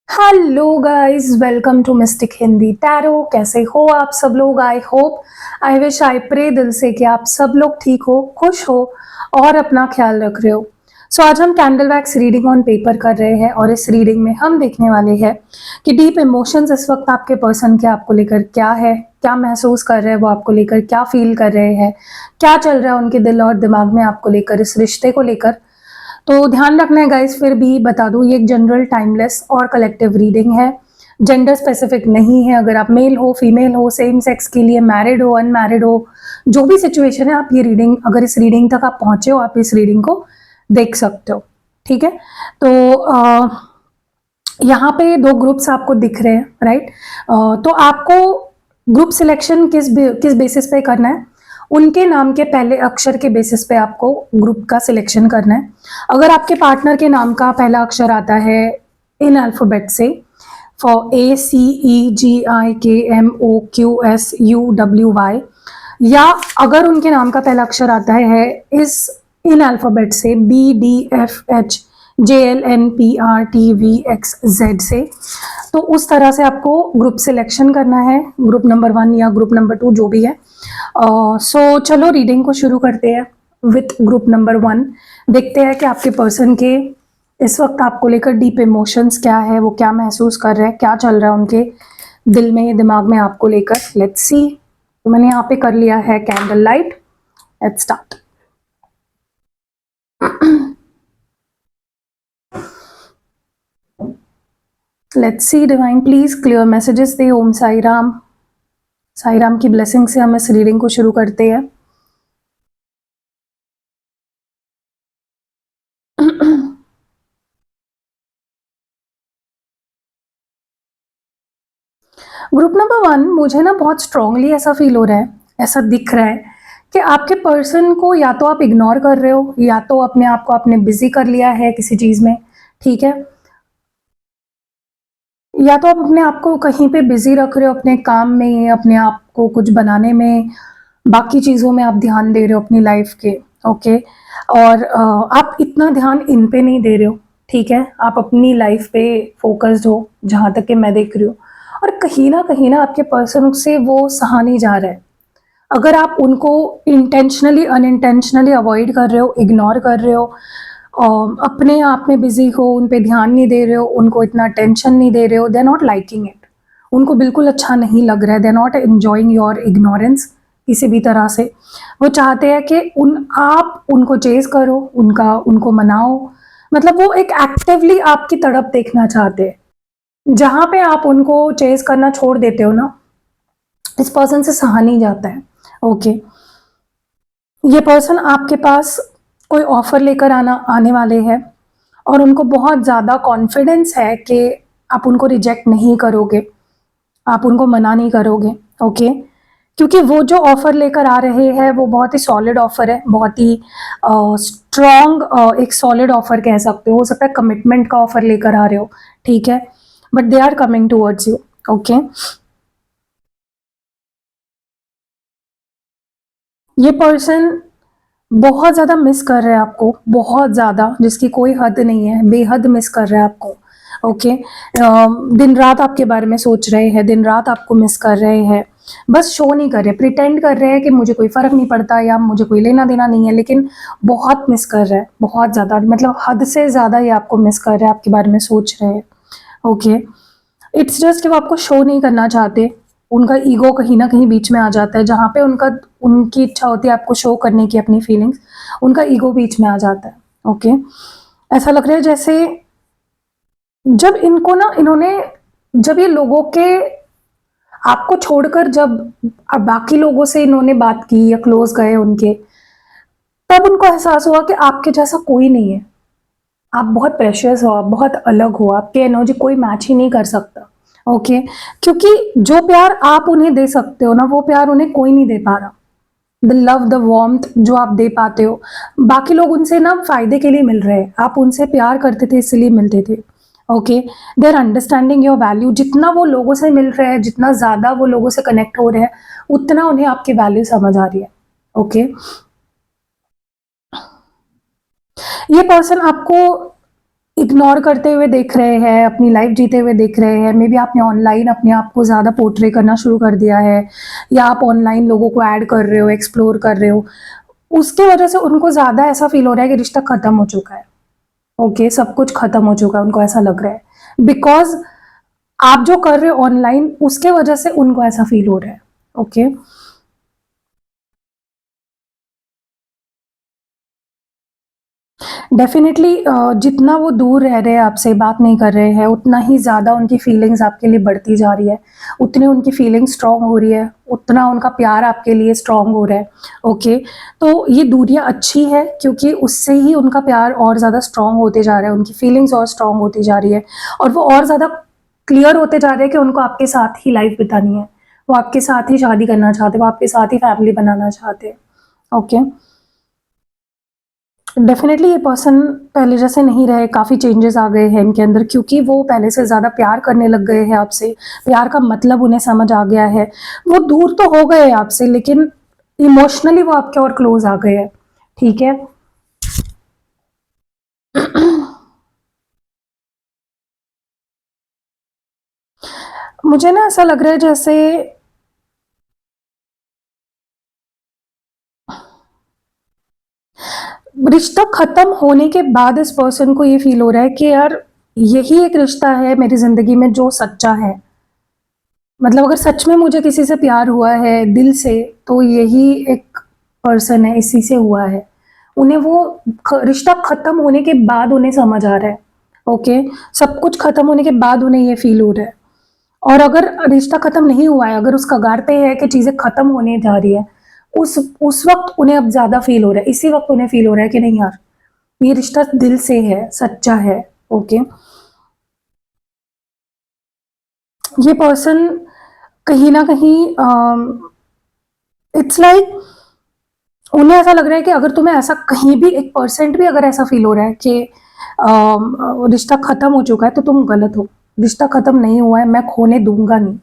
Hello guys, welcome to mystic Hindi tarot. कैसे हो आप सब लोग? I hope, I wish, I pray दिल से कि आप सब लोग ठीक हो, खुश हो और अपना ख्याल रख रहे हो। आज हम candle wax reading on paper कर रहे हैं और इस रीडिंग में हम देखने वाले हैं कि डीप इमोशंस इस वक्त आपके पर्सन के आपको लेकर क्या है, क्या महसूस कर रहे हैं वो आपको लेकर, क्या फील कर रहे हैं, क्या चल रहा है उनके दिल और दिमाग में आपको लेकर, इस रिश्ते को लेकर। तो ध्यान रखना है गाइस, फिर भी बता दूं, ये एक जनरल, टाइमलेस और कलेक्टिव रीडिंग है। जेंडर स्पेसिफिक नहीं है। अगर आप मेल हो, फीमेल हो, सेम सेक्स के लिए, मैरिड हो, अनमैरिड हो, जो भी सिचुएशन है, आप ये रीडिंग, अगर इस रीडिंग तक आप पहुंचे हो, आप इस रीडिंग को देख सकते हो। ठीक है। तो यहाँ पे दो ग्रुप्स आपको दिख रहे हैं, राइट। तो आपको ग्रुप सिलेक्शन किस बेसिस पे करना है? उनके नाम के पहले अक्षर के बेसिस पे आपको ग्रुप का सिलेक्शन करना है। अगर आपके पार्टनर के नाम का पहला अक्षर आता है इन अल्फाबेट से, फॉर ACEGIKMOQSUWY, या अगर उनके नाम का पहला अक्षर आता है इस इन अल्फाबेट से BDFHJLNPRTVXZ से, तो उस तरह से आपको ग्रुप सिलेक्शन करना है, ग्रुप नंबर 1 या ग्रुप नंबर 2 जो भी है। चलो रीडिंग को शुरू करते हैं विथ ग्रुप नंबर 1। देखते हैं कि आपके पर्सन के इस वक्त आपको लेकर डीप इमोशंस क्या है, वो क्या महसूस कर रहे हैं, क्या चल रहा है उनके दिल में, दिमाग में आपको लेकर। Let's see. तो मैंने यहाँ पे कर लिया है candle light. Let's start. Let's see divine, please clear messages दे। ओम साई राम। साई राम की ब्लेसिंग से हम इस रीडिंग को शुरू करते हैं। ग्रुप नंबर 1, मुझे ना बहुत स्ट्रांगली ऐसा फील हो रहा है, ऐसा दिख रहा है कि आपके पर्सन को या तो आप इग्नोर कर रहे हो, या तो अपने आप को आपने बिजी कर लिया है किसी चीज में। ठीक है। या तो आप अपने आप को कहीं पे बिजी रख रहे हो, अपने काम में, अपने आप को कुछ बनाने में, बाकी चीज़ों में आप ध्यान दे रहे हो अपनी लाइफ के। ओके। और आप इतना ध्यान इन पे नहीं दे रहे हो। ठीक है। आप अपनी लाइफ पे फोकस्ड हो, जहाँ तक कि मैं देख रही हूँ। और कहीं ना आपके पर्सन से वो सहा नहीं जा रहा है। अगर आप उनको इंटेंशनली अनइंटेंशनली अवॉइड कर रहे हो, इग्नोर कर रहे हो, अपने आप में बिजी हो, उन पे ध्यान नहीं दे रहे हो, उनको इतना टेंशन नहीं दे रहे हो, they are not liking it. उनको बिल्कुल अच्छा नहीं लग रहा है, they are not enjoying your ignorance किसी भी तरह से। वो चाहते हैं कि आप उनको चेज करो, उनको मनाओ। मतलब वो एक एक्टिवली आपकी तरफ देखना चाहते हैं। जहां पे आप उनको चेज करना छोड़ देते हो ना, इस पर्सन से सहा नहीं जाता है। ओके। ये पर्सन आपके पास कोई ऑफर लेकर आने वाले हैं, और उनको बहुत ज़्यादा कॉन्फिडेंस है कि आप उनको रिजेक्ट नहीं करोगे, आप उनको मना नहीं करोगे। ओके। क्योंकि वो जो ऑफर लेकर आ रहे हैं वो बहुत ही सॉलिड ऑफर है, बहुत ही स्ट्रॉन्ग, एक सॉलिड ऑफर कह सकते हो सकता है कमिटमेंट का ऑफर लेकर आ रहे हो। ठीक है। But they are coming towards you. Okay. ये पर्सन बहुत ज़्यादा मिस कर रहे हैं आपको, बहुत ज़्यादा, जिसकी कोई हद नहीं है, बेहद मिस कर रहे हैं आपको। ओके। दिन रात आपके बारे में सोच रहे हैं, दिन रात आपको मिस कर रहे हैं। बस शो नहीं कर रहे, प्रिटेंड कर रहे हैं कि मुझे कोई फ़र्क नहीं पड़ता या मुझे कोई लेना देना नहीं है, लेकिन बहुत मिस कर रहे हैं, बहुत ज़्यादा, मतलब हद से ज़्यादा ये आपको मिस कर रहे हैं, आपके बारे में सोच रहे हैं। ओके। इट्स जस्ट कि वो आपको शो नहीं करना चाहते। उनका ईगो कहीं ना कहीं बीच में आ जाता है, जहाँ पे उनकी इच्छा होती है आपको शो करने की अपनी फीलिंग्स, उनका ईगो बीच में आ जाता है। ओके। ऐसा लग रहा है जैसे जब इनको ना इन्होंने जब ये लोगों के आपको छोड़कर जब बाकी लोगों से इन्होंने बात की या क्लोज गए उनके, तब उनको एहसास हुआ कि आपके जैसा कोई नहीं है। आप बहुत प्रेशियस हो, आप बहुत अलग हो, आपके एनर्जी कोई मैच ही नहीं कर सकता। ओके। क्योंकि जो प्यार आप उन्हें दे सकते हो ना, वो प्यार उन्हें कोई नहीं दे पा रहा। द लव, द वार्मथ जो आप दे पाते हो, बाकी लोग उनसे ना फायदे के लिए मिल रहे हैं, आप उनसे प्यार करते थे इसलिए मिलते थे। Okay. They are understanding your value. जितना वो लोगों से मिल रहे हैं, जितना ज़्यादा वो लोगों से कनेक्ट हो रहे हैं, उतना उन्हें आपकी वैल्यू समझ आ रही है। ओके। ये पर्सन आपको इग्नोर करते हुए देख रहे हैं, अपनी लाइफ जीते हुए देख रहे हैं। मे बी आपने ऑनलाइन अपने आप को ज़्यादा पोर्ट्रे करना शुरू कर दिया है, या आप ऑनलाइन लोगों को ऐड कर रहे हो, एक्सप्लोर कर रहे हो। उसकी वजह से उनको ज़्यादा ऐसा फील हो रहा है कि रिश्ता खत्म हो चुका है। ओके, सब कुछ खत्म हो चुका है, उनको ऐसा लग रहा है। बिकॉज आप जो कर रहे हो ऑनलाइन, उसके वजह से उनको ऐसा फील हो रहा है। ओके, डेफ़िनेटली जितना वो दूर रह रहे हैं, आपसे बात नहीं कर रहे हैं, उतना ही ज़्यादा उनकी फीलिंग्स आपके लिए बढ़ती जा रही है। उतनी उनकी फीलिंग्स स्ट्रॉन्ग हो रही है, उतना उनका प्यार आपके लिए स्ट्रॉन्ग हो रहा है। ओके, तो ये दूरियाँ अच्छी है, क्योंकि उससे ही उनका प्यार और ज़्यादा स्ट्रॉन्ग होते जा रहा है, उनकी फीलिंग्स और स्ट्रॉन्ग होती जा रही है, और वो और ज़्यादा क्लियर होते जा रहे हैं कि उनको आपके साथ ही लाइफ़ बितानी है। वो आपके साथ ही शादी करना चाहते हैं, वो आपके साथ ही फैमिली बनाना चाहते हैं। ओके। डेफ़िनेटली ये पर्सन पहले जैसे नहीं रहे, काफ़ी चेंजेस आ गए हैं इनके अंदर, क्योंकि वो पहले से ज़्यादा प्यार करने लग गए हैं आपसे। प्यार का मतलब उन्हें समझ आ गया है। वो दूर तो हो गए हैं आपसे, लेकिन इमोशनली वो आपके और क्लोज़ आ गए हैं, ठीक है? मुझे ना ऐसा लग रहा है जैसे रिश्ता ख़त्म होने के बाद इस पर्सन को ये फ़ील हो रहा है कि यार, यही एक रिश्ता है मेरी ज़िंदगी में जो सच्चा है। मतलब अगर सच में मुझे किसी से प्यार हुआ है दिल से, तो यही एक पर्सन है, इसी से हुआ है। उन्हें वो रिश्ता खत्म होने के बाद उन्हें समझ आ रहा है। ओके, सब कुछ खत्म होने के बाद उन्हें ये फील हो रहा है। और अगर रिश्ता खत्म नहीं हुआ है, अगर उस कगार पे है कि चीजें खत्म होने जा रही है, उस वक्त उन्हें अब ज्यादा फील हो रहा है, इसी वक्त उन्हें फील हो रहा है कि नहीं यार, ये रिश्ता दिल से है, सच्चा है। ओके, ये पर्सन कहीं ना कहीं इट्स लाइक, उन्हें ऐसा लग रहा है कि अगर तुम्हें ऐसा कहीं भी 1% भी अगर ऐसा फील हो रहा है कि रिश्ता खत्म हो चुका है, तो तुम गलत हो। रिश्ता खत्म नहीं हुआ है, मैं खोने दूंगा नहीं,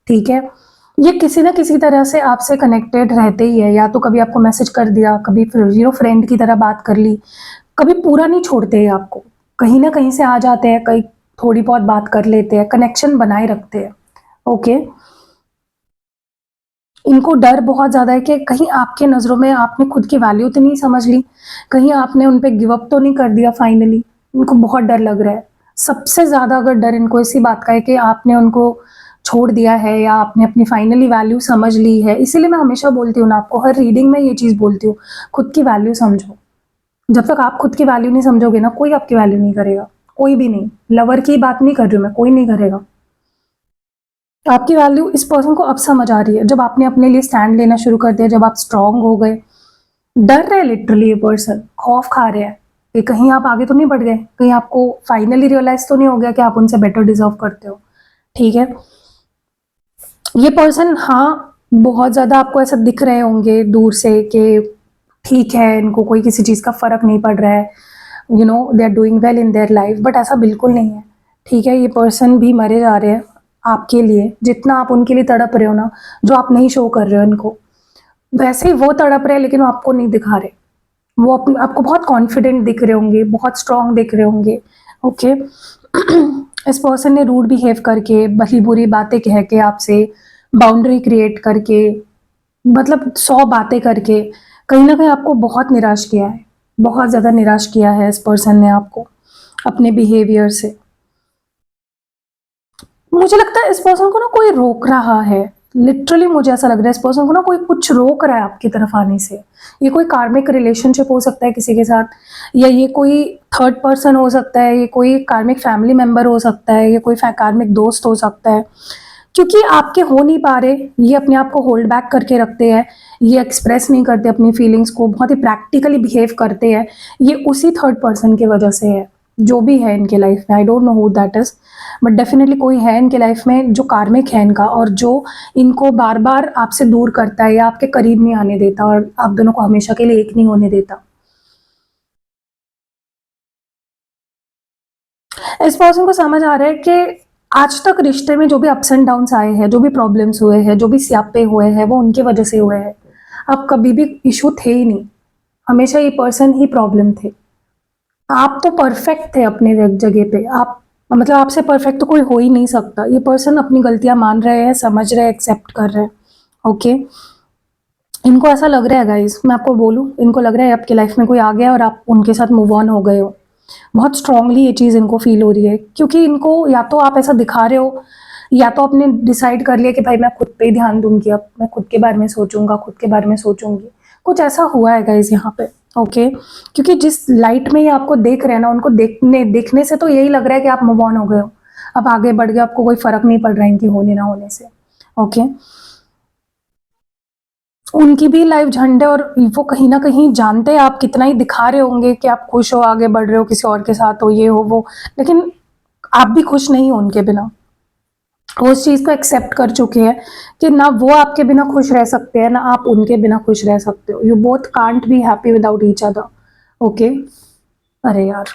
ठीक है? ये किसी ना किसी तरह से आपसे कनेक्टेड रहते ही है, या तो कभी आपको मैसेज कर दिया, कभी फ्रेंड की तरह बात कर ली, कभी पूरा नहीं छोड़ते हैं आपको, कहीं ना कहीं से आ जाते हैं, कहीं थोड़ी बहुत बात कर लेते हैं, कनेक्शन बनाए रखते हैं। ओके, इनको डर बहुत ज़्यादा है कि कहीं आपके नज़रों में आपने खुद की वैल्यू तो नहीं समझ ली, कहीं आपने उन पे गिव अप तो नहीं कर दिया फाइनली। इनको बहुत डर लग रहा है। सबसे ज़्यादा अगर डर इनको इसी बात का है कि आपने उनको छोड़ दिया है, या आपने अपनी फाइनली वैल्यू समझ ली है। इसीलिए मैं हमेशा बोलती हूँ ना, आपको हर रीडिंग में ये चीज़ बोलती हूँ, खुद की वैल्यू समझो। जब तक आप खुद की वैल्यू नहीं समझोगे ना, कोई आपकी वैल्यू नहीं करेगा, कोई भी नहीं। लवर की बात नहीं कर रही हूँ मैं, कोई नहीं करेगा। आपकी वैल्यू इस पर्सन को अब समझ आ रही है, जब आपने अपने लिए स्टैंड लेना शुरू कर दिया, जब आप स्ट्रांग हो गए। डर रहे लिटरली ये पर्सन, खौफ खा रहे हैं कि कहीं आप आगे तो नहीं बढ़ गए, कहीं आपको फाइनली रियलाइज तो नहीं हो गया कि आप उनसे बेटर डिजर्व करते हो, ठीक है? ये पर्सन, हाँ, बहुत ज़्यादा आपको ऐसा दिख रहे होंगे दूर से कि ठीक है, इनको कोई किसी चीज़ का फ़र्क नहीं पड़ रहा है, they are doing well in their life, but ऐसा बिल्कुल नहीं है, ठीक है? ये पर्सन भी मरे जा रहे हैं आपके लिए, जितना आप उनके लिए तड़प रहे हो ना, जो आप नहीं शो कर रहे हो इनको, वैसे ही वो तड़प रहे हैं, लेकिन वो आपको नहीं दिखा रहे। वो आपको बहुत कॉन्फिडेंट दिख रहे होंगे, बहुत स्ट्रांग दिख रहे होंगे। ओके, इस पर्सन ने रूड बिहेव करके, भली बुरी बातें कह के आपसे, बाउंड्री क्रिएट करके, मतलब 100 बातें करके, कहीं ना कहीं आपको बहुत निराश किया है, बहुत ज़्यादा निराश किया है इस पर्सन ने आपको अपने बिहेवियर से। मुझे लगता है इस पर्सन को ना कोई रोक रहा है। लिटरली मुझे ऐसा लग रहा है इस पर्सन को ना कोई कुछ रोक रहा है आपकी तरफ आने से। ये कोई कार्मिक रिलेशनशिप हो सकता है किसी के साथ, या ये कोई थर्ड पर्सन हो सकता है, ये कोई कार्मिक फैमिली मेंबर हो सकता है, ये कोई कार्मिक दोस्त हो सकता है। क्योंकि आपके हो नहीं पा रहे, ये अपने आप को होल्ड बैक करके रखते हैं, ये एक्सप्रेस नहीं करते अपनी फीलिंग्स को, बहुत ही प्रैक्टिकली बिहेव करते हैं। ये उसी थर्ड पर्सन की वजह से है, जो भी है इनके लाइफ में। I don't know who that is, but definitely कोई है इनके लाइफ में जो कार्मिक है इनका, और जो इनको बार बार आपसे दूर करता है, या आपके करीब नहीं आने देता, और आप दोनों को हमेशा के लिए एक नहीं होने देता। इस पर्सन को समझ आ रहा है कि आज तक रिश्ते में जो भी अप्स एंड डाउन्स आए हैं, जो भी प्रॉब्लम्स हुए हैं, जो भी स्यापे हुए हैं, वो उनकी वजह से हुए हैं। अब कभी भी इशू थे ही नहीं, हमेशा ये पर्सन ही प्रॉब्लम थे। आप तो परफेक्ट थे अपने जगह पे, आप मतलब आपसे परफेक्ट तो कोई हो ही नहीं सकता। ये पर्सन अपनी गलतियां मान रहे हैं, समझ रहे हैं, एक्सेप्ट कर रहे हैं। ओके, इनको ऐसा लग रहा है गाइस, मैं आपको बोलूं, इनको लग रहा है आपकी लाइफ में कोई आ गया और आप उनके साथ मूव ऑन हो गए हो। बहुत स्ट्रांगली ये चीज़ इनको फील हो रही है, क्योंकि इनको या तो आप ऐसा दिखा रहे हो, या तो आपने डिसाइड कर लिया कि भाई मैं खुद पे ही ध्यान दूंगी, अब मैं खुद के बारे में सोचूंगा, खुद के बारे में सोचूंगी। कुछ ऐसा हुआ है गाइस यहाँ पे। ओके, क्योंकि जिस लाइट में ये आपको देख रहे हैं ना, उनको देखने से तो यही लग रहा है कि आप मूव ऑन हो गए हो, अब आगे बढ़ गए, आपको कोई फर्क नहीं पड़ रहा है इनकी होने ना होने से। ओके, उनकी भी लाइफ झंड है, और वो कहीं ना कहीं जानते हैं आप कितना ही दिखा रहे होंगे कि आप खुश हो, आगे बढ़ रहे हो, किसी और के साथ हो, ये हो वो, लेकिन आप भी खुश नहीं हो उनके बिना। वो उस चीज को एक्सेप्ट कर चुके हैं कि ना वो आपके बिना खुश रह सकते हैं, ना आप उनके बिना खुश रह सकते हो। You both can't be happy without each other. Okay, अरे यार,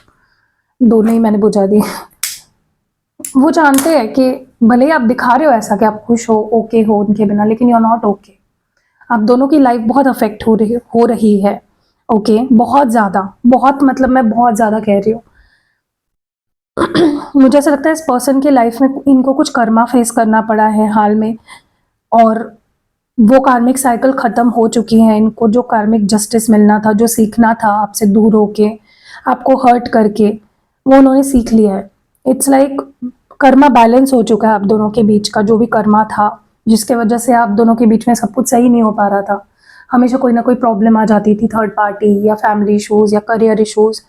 दोनों ही मैंने बुझा दिए। वो जानते हैं कि भले ही आप दिखा रहे हो ऐसा कि आप खुश हो, ओके हो उनके बिना, लेकिन यू आर नॉट ओके। आप दोनों की लाइफ बहुत अफेक्ट हो रही है। ओके, बहुत ज़्यादा, बहुत मतलब मैं बहुत ज़्यादा कह रही हूँ। मुझे ऐसा लगता है इस पर्सन की लाइफ में इनको कुछ कर्मा फेस करना पड़ा है हाल में, और वो कार्मिक साइकिल खत्म हो चुकी है। इनको जो कार्मिक जस्टिस मिलना था, जो सीखना था आपसे दूर होके, आपको हर्ट करके, वो उन्होंने सीख लिया है। इट्स लाइक कर्मा बैलेंस हो चुका है आप दोनों के बीच का, जो भी कर्मा था, जिसके वजह से आप दोनों के बीच में सब कुछ सही नहीं हो पा रहा था। हमेशा कोई ना कोई प्रॉब्लम आ जाती थी, थर्ड पार्टी या फैमिली इशूज या करियर इशूज,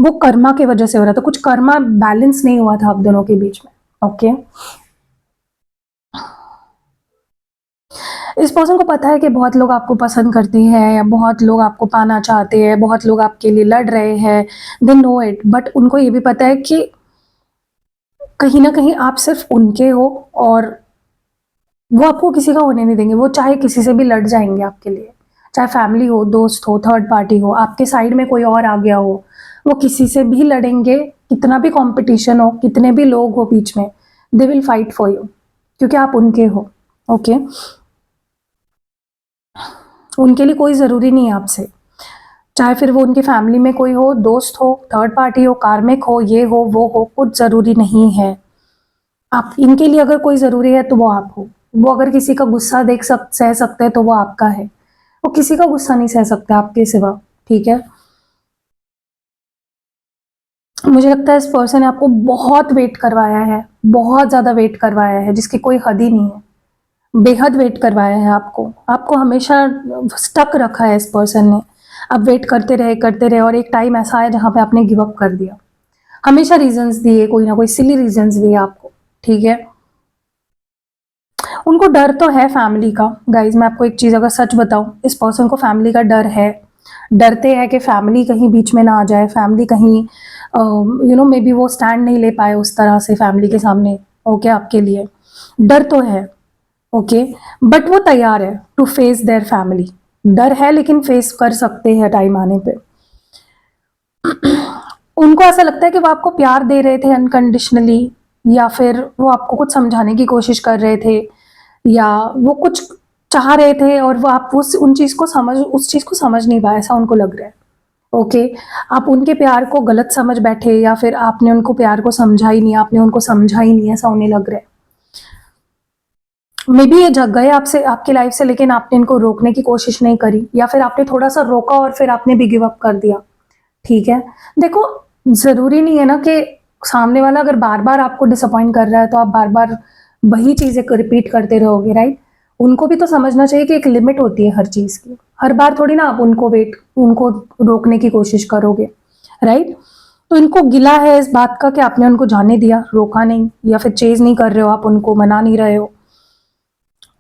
वो कर्मा की वजह से हो रहा था। कुछ कर्मा बैलेंस नहीं हुआ था आप दोनों के बीच में। ओके, इस पर्सन को पता है कि बहुत लोग आपको पसंद करते हैं, या बहुत लोग आपको पाना चाहते हैं, बहुत लोग आपके लिए लड़ रहे हैं, दे नो इट, बट उनको ये भी पता है कि कहीं ना कहीं आप सिर्फ उनके हो, और वो आपको किसी का होने नहीं देंगे। वो चाहे किसी से भी लड़ जाएंगे आपके लिए, चाहे फैमिली हो, दोस्त हो, थर्ड पार्टी हो, आपके साइड में कोई और आ गया हो, वो किसी से भी लड़ेंगे। कितना भी कंपटीशन हो, कितने भी लोग हो बीच में, they will fight for you, क्योंकि आप उनके हो। ओके, उनके लिए कोई ज़रूरी नहीं है आपसे, चाहे फिर वो उनकी फैमिली में कोई हो, दोस्त हो, थर्ड पार्टी हो, कार्मिक हो, ये हो वो हो, कुछ ज़रूरी नहीं है। आप इनके लिए अगर कोई ज़रूरी है तो वो आप हो। वो अगर किसी का गुस्सा सह सकते हैं तो वो आपका है। वो किसी का गुस्सा नहीं सह सकते आपके सिवा। ठीक है, मुझे लगता है इस पर्सन ने आपको बहुत वेट करवाया है, बहुत ज़्यादा वेट करवाया है, जिसकी कोई हद ही नहीं है। बेहद वेट करवाया है आपको, आपको हमेशा स्टक रखा है इस पर्सन ने। आप वेट करते रहे, और एक टाइम ऐसा आया जहाँ पे आपने गिव अप कर दिया। हमेशा रीजंस दिए, कोई ना कोई सिली रीजंस दिए आपको। ठीक है, उनको डर तो है फैमिली का। गाइज, मैं आपको एक चीज़ अगर सच बताऊं, इस पर्सन को फैमिली का डर है। डरते हैं कि फैमिली कहीं बीच में ना आ जाए, फैमिली कहीं मे बी वो स्टैंड नहीं ले पाए उस तरह से फैमिली के सामने। ओके, आपके लिए डर तो है। ओके, बट वो तैयार है टू फेस देयर फैमिली। डर है लेकिन फेस कर सकते हैं टाइम आने पे। उनको ऐसा लगता है कि वो आपको प्यार दे रहे थे अनकंडीशनली, या फिर वो आपको कुछ समझाने की कोशिश कर रहे थे, या वो कुछ चाह रहे थे और वो आप उस चीज को समझ नहीं पाए, ऐसा उनको लग रहा है। ओके, आप उनके प्यार को गलत समझ बैठे, या फिर आपने उनको प्यार को समझा ही नहीं, आपने उनको समझा ही नहीं, ऐसा उन्हें लग रहा है। मे बी ये जग गए आपसे, आपकी लाइफ से, लेकिन आपने इनको रोकने की कोशिश नहीं करी, या फिर आपने थोड़ा सा रोका और फिर आपने भी गिव अप कर दिया। ठीक है, देखो, जरूरी नहीं है ना कि सामने वाला अगर बार बार आपको डिसअपॉइंट कर रहा है तो आप बार बार वही चीजें रिपीट करते रहोगे, राइट। उनको भी तो समझना चाहिए कि एक लिमिट होती है हर चीज की। हर बार थोड़ी ना आप उनको रोकने की कोशिश करोगे, राइट। तो इनको गिला है इस बात का कि आपने उनको जाने दिया, रोका नहीं, या फिर चेज नहीं कर रहे हो, आप उनको मना नहीं रहे हो।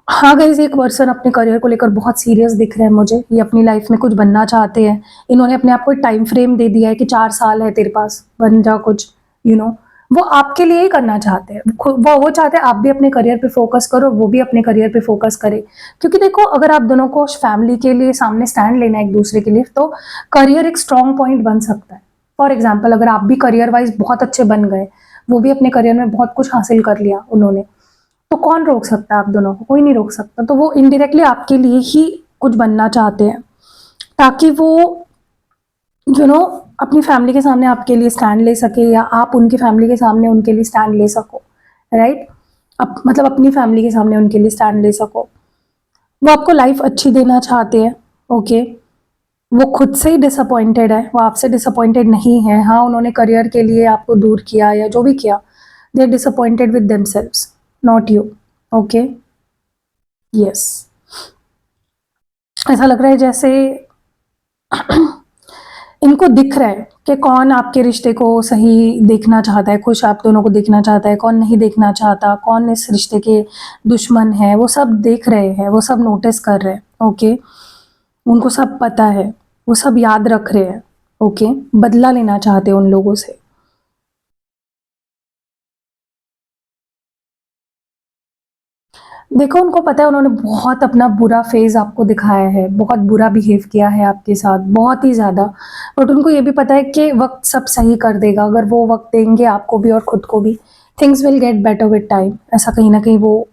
हाँ गाइज, एक पर्सन अपने करियर को लेकर बहुत सीरियस दिख रहे हैं मुझे। ये अपनी लाइफ में कुछ बनना चाहते हैं। इन्होंने अपने आप को एक टाइम फ्रेम दे दिया है कि 4 साल है तेरे पास, बन जा कुछ, यू नो। वो आपके लिए ही करना चाहते हैं। वो चाहते हैं आप भी अपने करियर पे फोकस करो, वो भी अपने करियर पे फोकस करे। क्योंकि देखो, अगर आप दोनों को फैमिली के लिए सामने स्टैंड लेना है एक दूसरे के लिए, तो करियर एक स्ट्रॉन्ग पॉइंट बन सकता है। फॉर एग्जाम्पल, अगर आप भी करियर वाइज बहुत अच्छे बन गए, वो भी अपने करियर में बहुत कुछ हासिल कर लिया उन्होंने, तो कौन रोक सकता है आप दोनों को? कोई नहीं रोक सकता। तो वो इनडायरेक्टली आपके लिए ही कुछ बनना चाहते हैं, ताकि वो यू नो अपनी फैमिली के सामने आपके लिए स्टैंड ले सके या आप उनकी फैमिली के सामने उनके लिए स्टैंड ले सको, राइट? मतलब अपनी फैमिली के सामने उनके लिए स्टैंड ले सको। वो आपको लाइफ अच्छी देना चाहते हैं, ओके? वो खुद से ही डिसअपॉइंटेड है, वो आपसे डिसअपॉइंटेड नहीं है। हाँ, उन्होंने करियर के लिए आपको दूर किया या जो भी किया, they are disappointed with themselves, not you, okay? Yes, ऐसा लग रहा है जैसे इनको दिख रहा है कि कौन आपके रिश्ते को सही देखना चाहता है, खुश आप दोनों को देखना चाहता है, कौन नहीं देखना चाहता, कौन इस रिश्ते के दुश्मन है, वो सब देख रहे हैं, वो सब नोटिस कर रहे हैं, ओके? उनको सब पता है, वो सब याद रख रहे हैं, ओके? बदला लेना चाहते हैं उन लोगों से। देखो, उनको पता है उन्होंने बहुत अपना बुरा फेज़ आपको दिखाया है, बहुत बुरा बिहेव किया है आपके साथ, बहुत ही ज़्यादा। बट उनको ये भी पता है कि वक़्त सब सही कर देगा, अगर वो वक़्त देंगे आपको भी और खुद को भी, things will get better with time. ऐसा कहीं न कहीं वो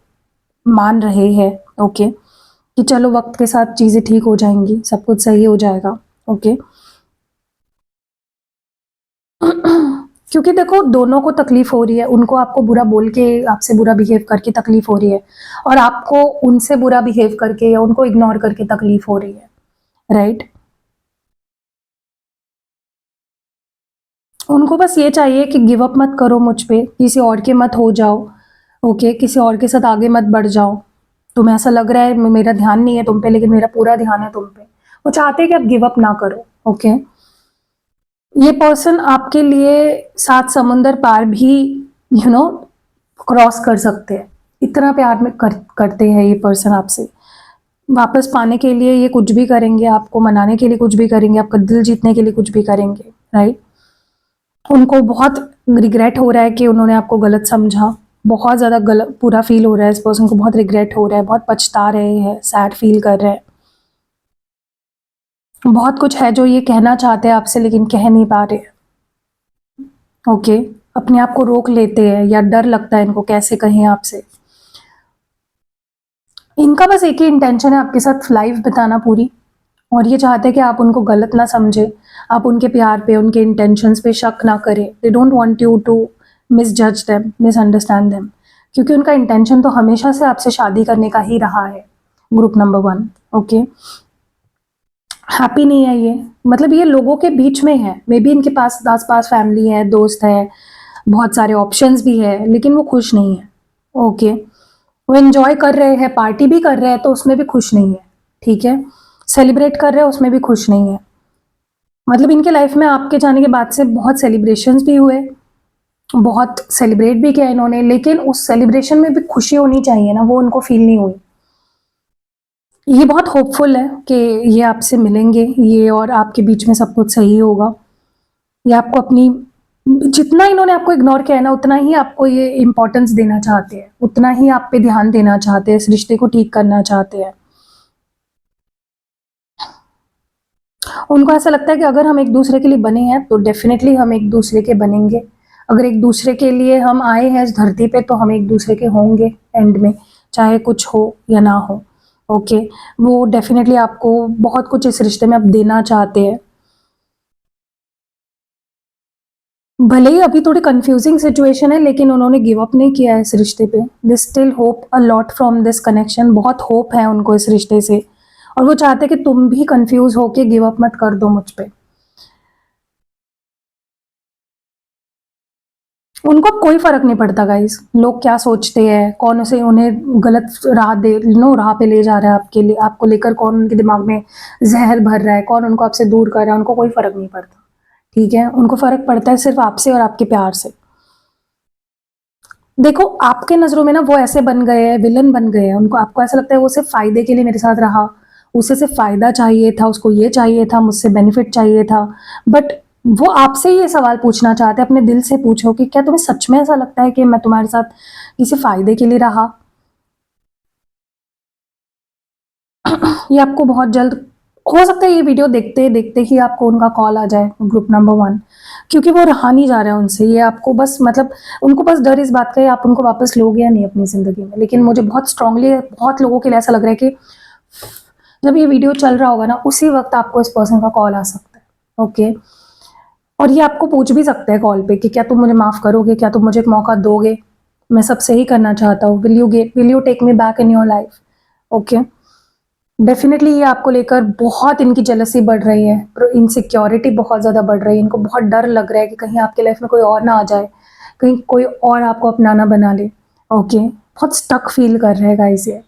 मान रहे हैं, ओके? कि चलो वक़्त के साथ चीज़ें ठीक हो जाएँगी, सब कुछ सही हो जाएगा, ओके? क्योंकि देखो, दोनों को तकलीफ हो रही है, उनको आपको बुरा बोल के, आपसे बुरा बिहेव करके तकलीफ हो रही है, और आपको उनसे बुरा बिहेव करके या उनको इग्नोर करके तकलीफ हो रही है, राइट? उनको बस ये चाहिए कि गिव अप मत करो मुझ पे, किसी और के मत हो जाओ, ओके? किसी और के साथ आगे मत बढ़ जाओ। तुम्हें ऐसा लग रहा है मेरा ध्यान नहीं है तुम पे, लेकिन मेरा पूरा ध्यान है तुम पे। वो चाहते हैं कि आप गिव अप ना करो, ओके? ये पर्सन आपके लिए 7 समुंदर पार भी क्रॉस कर सकते हैं। इतना प्यार में करते हैं ये पर्सन आपसे। वापस पाने के लिए ये कुछ भी करेंगे, आपको मनाने के लिए कुछ भी करेंगे, आपका दिल जीतने के लिए कुछ भी करेंगे, राइट? उनको बहुत रिग्रेट हो रहा है कि उन्होंने आपको गलत समझा। बहुत ज़्यादा गलत बुरा फ़ील हो रहा है इस पर्सन को, बहुत रिग्रेट हो रहा है, बहुत पछता रहे हैं, सैड फ़ील कर रहे हैं। बहुत कुछ है जो ये कहना चाहते हैं आपसे लेकिन कह नहीं पा रहे, ओके? अपने आप को रोक लेते हैं या डर लगता है इनको कैसे कहें आपसे। इनका बस एक ही इंटेंशन है आपके साथ लाइफ बिताना पूरी, और ये चाहते हैं कि आप उनको गलत ना समझे, आप उनके प्यार पे, उनके इंटेंशंस पे शक ना करें। They don't want you to misjudge them, misunderstand them, क्योंकि उनका इंटेंशन तो हमेशा से आपसे शादी करने का ही रहा है। Group number 1, okay? हैप्पी नहीं है ये, मतलब ये लोगों के बीच में है। मे बी इनके पास आस-पास फैमिली है, दोस्त है, बहुत सारे ऑप्शंस भी है, लेकिन वो खुश नहीं है, ओके? वो एन्जॉय कर रहे हैं, पार्टी भी कर रहे हैं तो उसमें भी खुश नहीं है, ठीक है? सेलिब्रेट कर रहे हैं उसमें भी खुश नहीं है। मतलब इनके लाइफ में आपके जाने के बाद से बहुत सेलिब्रेशंस भी हुए, बहुत सेलिब्रेट भी किया इन्होंने, लेकिन उस सेलिब्रेशन में भी खुशी होनी चाहिए ना, वो उनको फील नहीं हुई। ये बहुत होपफुल है कि ये आपसे मिलेंगे, ये और आपके बीच में सब कुछ सही होगा। ये आपको अपनी, जितना इन्होंने आपको इग्नोर किया है ना, उतना ही आपको ये इम्पोर्टेंस देना चाहते हैं, उतना ही आप पे ध्यान देना चाहते हैं, इस रिश्ते को ठीक करना चाहते हैं। उनको ऐसा लगता है कि अगर हम एक दूसरे के लिए बने हैं तो डेफिनेटली हम एक दूसरे के बनेंगे। अगर एक दूसरे के लिए हम आए हैं इस धरती पे तो हम एक दूसरे के होंगे एंड में, चाहे कुछ हो या ना हो, ओके? वो डेफिनेटली आपको बहुत कुछ इस रिश्ते में अब देना चाहते हैं। भले ही अभी थोड़ी कंफ्यूजिंग सिचुएशन है, लेकिन उन्होंने गिव अप नहीं किया है इस रिश्ते पे। They still hope a lot from this connection, बहुत होप है उनको इस रिश्ते से, और वो चाहते हैं कि तुम भी कंफ्यूज होके गिव अप मत कर दो मुझ पे। उनको कोई फ़र्क नहीं पड़ता गाइस, लोग क्या सोचते हैं, कौन उसे उन्हें गलत राह दे राह पे ले जा रहा है, आपके लिए, आपको लेकर कौन उनके दिमाग में ज़हर भर रहा है, कौन उनको आपसे दूर कर रहा है, उनको कोई फ़र्क नहीं पड़ता, ठीक है? उनको फ़र्क पड़ता है सिर्फ़ आपसे और आपके प्यार से। देखो, आपके नज़रों में ना वो ऐसे बन गए हैं, विलन बन गए हैं, उनको, आपको ऐसा लगता है वो सिर्फ़ फ़ायदे के लिए मेरे साथ रहा, उसे सिर्फ़ फ़ायदा चाहिए था, उसको ये चाहिए था, मुझसे बेनिफिट चाहिए था। बट वो आपसे ये सवाल पूछना चाहते हैं, अपने दिल से पूछो कि क्या तुम्हें सच में ऐसा लगता है कि मैं तुम्हारे साथ किसी फ़ायदे के लिए रहा? ये आपको बहुत जल्द, हो सकता है ये वीडियो देखते-देखते ही आपको उनका कॉल आ जाए, ग्रुप नंबर 1, क्योंकि वो रहा नहीं जा रहा है उनसे। ये आपको बस, मतलब उनको बस डर इस बात का है आप उनको वापस लोगे या नहीं अपनी ज़िंदगी में। लेकिन मुझे बहुत स्ट्रांगली बहुत लोगों के लिए ऐसा लग रहा है कि जब ये वीडियो चल रहा होगा ना, उसी वक़्त आपको इस पर्सन का कॉल आ सकता है, ओके? और ये आपको पूछ भी सकते हैं कॉल पे कि क्या तुम मुझे माफ़ करोगे, क्या तुम मुझे एक मौका दोगे, मैं सब सही करना चाहता हूँ, will you take me back in your life. Okay, definitely ये आपको लेकर बहुत इनकी जेलसी बढ़ रही है, इनसिक्योरिटी बहुत ज़्यादा बढ़ रही है, इनको बहुत डर लग रहा है कि कहीं आपके लाइफ में कोई और ना आ जाए, कहीं कोई और आपको अपनाना बना ले। ओके, बहुत स्टक फील कर रहे हैं गाइस ये।